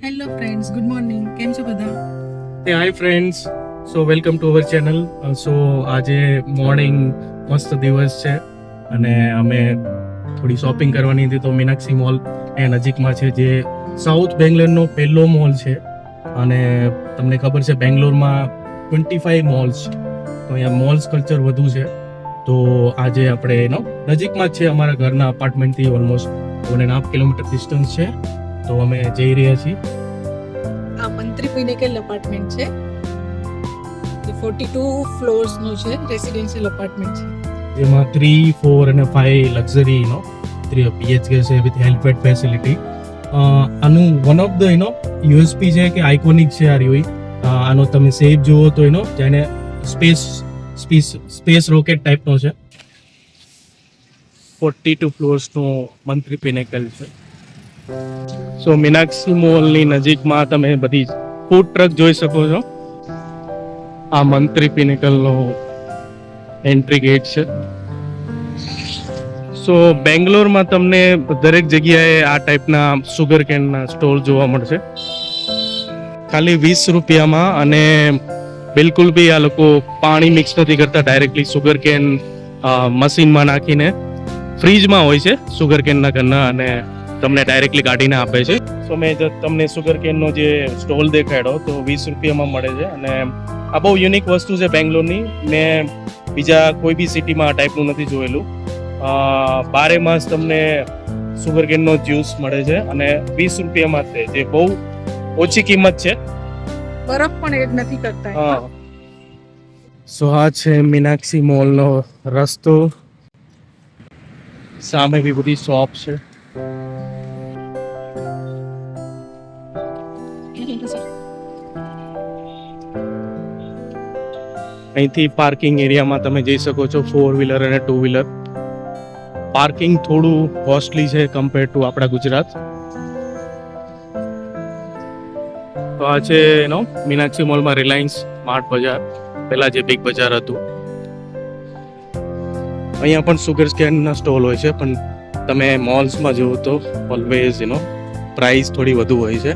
Hello friends, good morning. કેમ છો બધા? Hey, hi friends. So welcome to our channel. So આજે morning મસ્ત દિવસ છે અને અમે થોડી શોપિંગ કરવાની હતી તો મીનાક્ષી મોલ એ નજીકમાં છે જે સાઉથ બેંગ્લોરનો પહેલો મોલ છે અને તમને ખબર છે બેંગ્લોરમાં 25 મોલ્સ છે તો અહીંયા મોલ્સ કલ્ચર વધુ છે તો આજે આપણે એનો નજીકમાં જ છે અમારા ઘરના અપાર્ટમેન્ટથી ઓલમોસ્ટ 1.5 કિલોમીટર ડિસ્ટન્સ છે તો અમે જઈ રહ્યા છીએ. આ મંત્રી પિનેકલ અપાર્ટમેન્ટ છે. એ 42 ફ્લોર્સ નું છે, રેસિડેન્શિયલ અપાર્ટમેન્ટ છે. જેમાં 3, 4 અને 5 લક્ઝરી 3 BHK છે વિથ હેલ્પેડ ફેસિલિટી. આનું વન ઓફ ધ યુએસપી છે કે આઇકોનિક છે આ રહ્યું. આનો તમે શેપ જુઓ તો જેને સ્પેસ રોકેટ ટાઈપનો છે. 42 ફ્લોર્સનો મંત્રી પિનેકલ છે. સો મીનાક્ષી મોલની નજીકમાં તમે બધી ફૂડ ટ્રક જોઈ શકો છો. આ મંત્રી પિનેકલનો એન્ટ્રી ગેટ છે. સો બેંગ્લોરમાં તમને દરેક જગ્યાએ આ ટાઈપના સુગર કેનના સ્ટોલ જોવા મળશે ખાલી 20 રૂપિયામાં અને બિલકુલ બી આ લોકો પાણી મિક્સ નથી કરતા, ડાયરેક્ટલી સુગર કેન મશીનમાં નાખીને ફ્રીજમાં હોય છે સુગર કેનના કરના અને તમને ડાયરેક્ટલી કાઢીને આપે છે. સો મેં તમને સુગર કેનનો જે સ્ટોલ દેખાડ્યો તો 20 રૂપિયામાં મળે છે અને આ બહુ યુનિક વસ્તુ છે બેંગ્લોરની. મેં બીજા કોઈ બી સિટીમાં આ ટાઈપનું નથી જોયેલું. 12 માસ તમને સુગર કેનનો જ્યુસ મળે છે અને 20 રૂપિયામાં છે, જે બહુ ઓછી કિંમત છે. બરફ પણ એડ નથી કરતા. હા. સો આ છે મીનાક્ષી મોલનો રસ્તો. સામે બી બધી શોપ છે. અહીંથી પાર્કિંગ એરિયામાં તમે જઈ શકો છો, 4 વ્હીલર અને 2 વ્હીલર. પાર્કિંગ થોડું કોસ્ટલી છે કમ્પેર ટુ આપણા ગુજરાત. તો આ છે મીનાક્ષી મોલમાં રિલાયન્સ સ્માર્ટ બજાર, પહેલા જે બિગ બજાર હતું. અહીંયા પણ સુગર કેનના સ્ટોલ હોય છે પણ તમે મોલ્સમાં જુઓ તો ઓલવેઝ પ્રાઇસ થોડી વધુ હોય છે.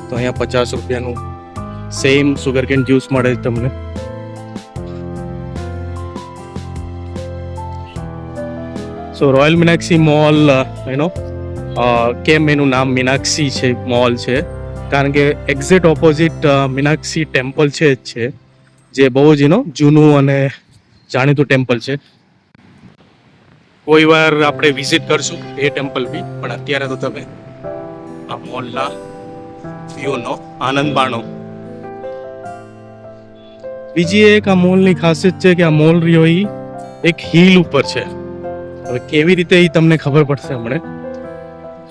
તો અહીંયા 50 રૂપિયાનું સેમ સુગર કેન જ્યુસ મળે છે તમને. સો રોયલ મીનાક્ષી મોલ કેમ એનું નામ મીનાક્ષી છે મોલ છે કારણ કે એક્ઝેક્ટ ઓપોઝિટ મીનાક્ષી ટેમ્પલ છે જ છે, જે બહુ જ જૂનું અને જાણીતું ટેમ્પલ છે. કોઈ વાર આપણે વિઝિટ કરશું એ ટેમ્પલ બી, પણ અત્યારે તો તમે આ મોલના વ્યૂનો આનંદ માણો. બીજી એક આ મોલની ખાસિયત છે કે આ મોલ રહ્યો એ એક હિલ ઉપર છે. હવે કેવી રીતે એ તમને ખબર પડશે હમણે.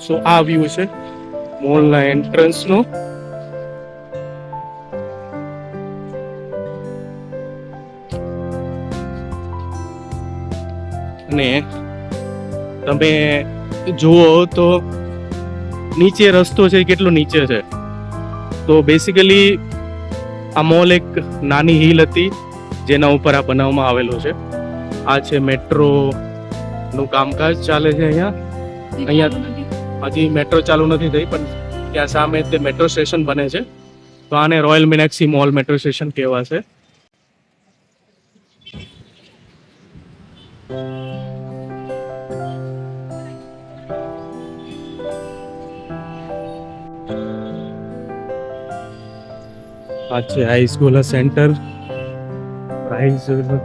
સો આ વ્યૂ છે મોલના એન્ટ્રન્સનો. અને તમે જુઓ તો નીચે રસ્તો છે કેટલો નીચે છે. તો બેસિકલી આ મોલ એક નાની હિલ હતી જેના ઉપર આ બનાવવામાં આવેલો છે. આ છે મેટ્રો નું કામકાજ ચાલે છે અહીંયા હજી મેટ્રો ચાલુ નથી થઈ પણ ત્યાં સામે તે મેટ્રો સ્ટેશન બને છે. તો આને royal Meenakshi mall metro station કહેવાશે. આ છે હાઈસ્કૂલ સેન્ટર. પ્રાઇસ તમે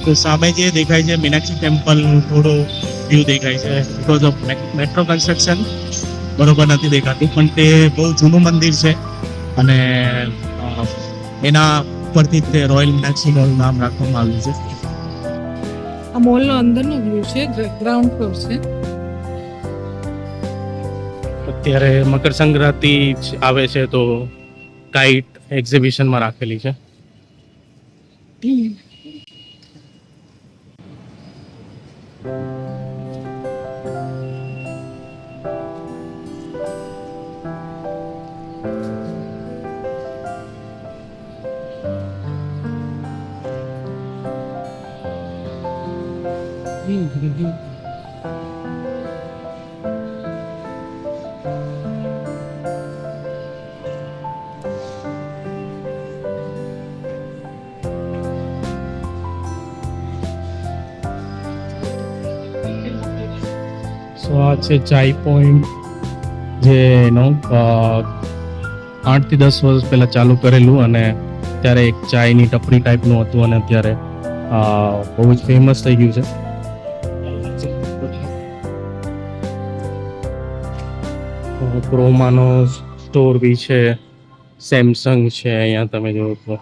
તો સામે જે દેખાય છે મીનાક્ષી ટેમ્પલ થોડો વ્યૂ દેખાય છે બીકોઝ ઓફ મેટ્રો કન્સ્ટ્રક્શન બરોબર નથી દેખાતું, પણ તે બહુ જૂનું મંદિર છે અને એના પરથી તે રોયલ મીનાક્ષી મોલ નામ રાખવામાં આવ્યું છે. આ મોલનો અંદરનો વ્યૂ છે, ગ્રાઉન્ડ ફ્લોર છે. અત્યારે મકર સંક્રાંતિ આવે છે તો કાઇટ એક્ઝિબિશનમાં રાખેલી છે. સો આ છે ચાય પોઈન્ટ, જે એનો 8 થી 10 વર્ષ પહેલા ચાલુ કરેલું, અને ત્યારે એક ચાયની ટપરી ટાઈપનું હતું, અને અત્યારે બહુ જ ફેમસ થઈ ગયું છે. ક્રોમાનો સ્ટોર બી છે, સેમસંગ છે અહીંયા તમે જોવો તો.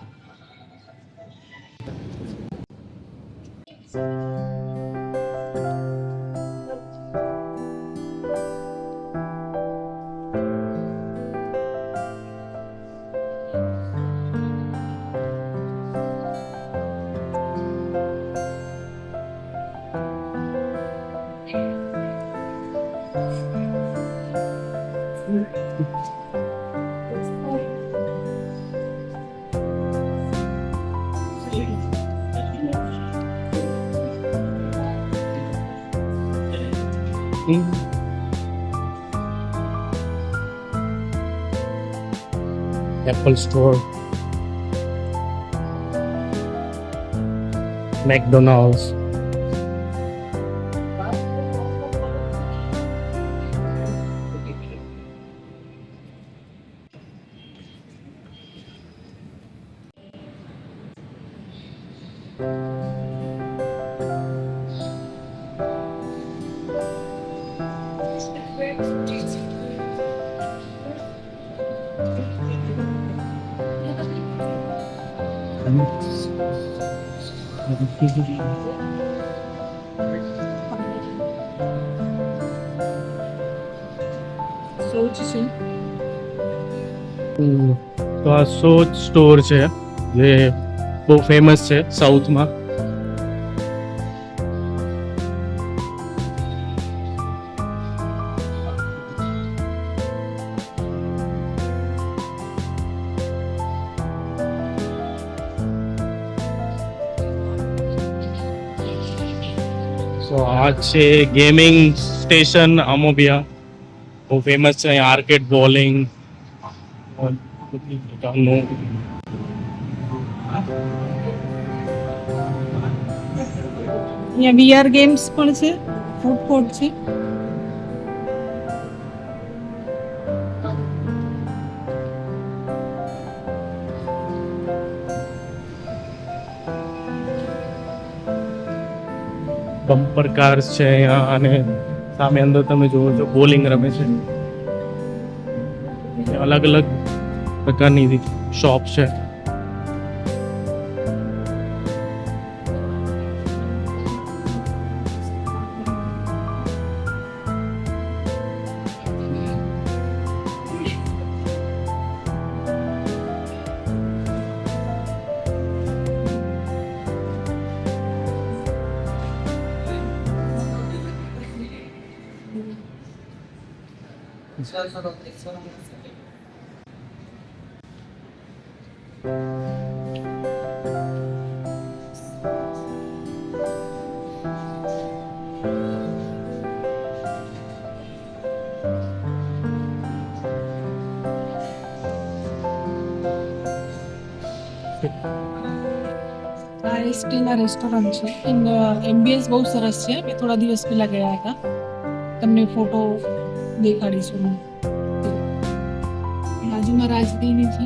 એપલ સ્ટોર, મેકડોનાલ્ડ્સ, સોચ છે. તો આ સોચ સ્ટોર છે, જે બહુ ફેમસ છે સાઉથમાં. સો આ છે ગેમિંગ સ્ટેશન અમોબિયા, બહુ ફેમસ છે. અહીંયા આર્કેડ, બોલિંગ, અહીંયા VR ગેમ્સ પણ છે, ફૂડ કોર્ટ છે. બમ્પર કાર્સ છે અહીંયા, અને સામે અંદર તમે જોવો છો બોલિંગ રમે છે. અલગ અલગ પ્રકારની શોપ છે. આ એસ્ટીના રેસ્ટોરન્ટ છે. એમ્બિયન્સ બહુ સરસ છે. મેં થોડા દિવસ પહેલા ગયા હતા, તમને ફોટો દેખાડીશું. બાજુમાં રાજધાની છે.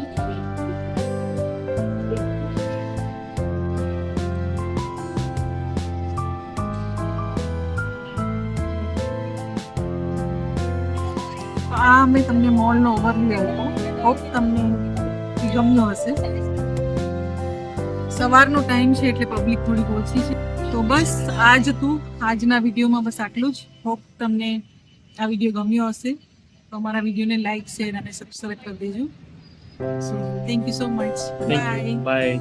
આ મેં તમને મોલનો ઓવરવ્યુ આપ્યો. હોપ તમને ગમ્યો હશે. સવારનો ટાઈમ છે એટલે પબ્લિક થોડીક ઓછી છે. તો બસ આ જ હતું આજના વિડીયોમાં. બસ આટલું જ. હોપ તમને આ વિડીયો ગમ્યો હશે. તો અમારા વિડીયોને લાઈક, શેર અને સબસ્ક્રાઈબ કરી દેજો. So thank you so much. Bye. By.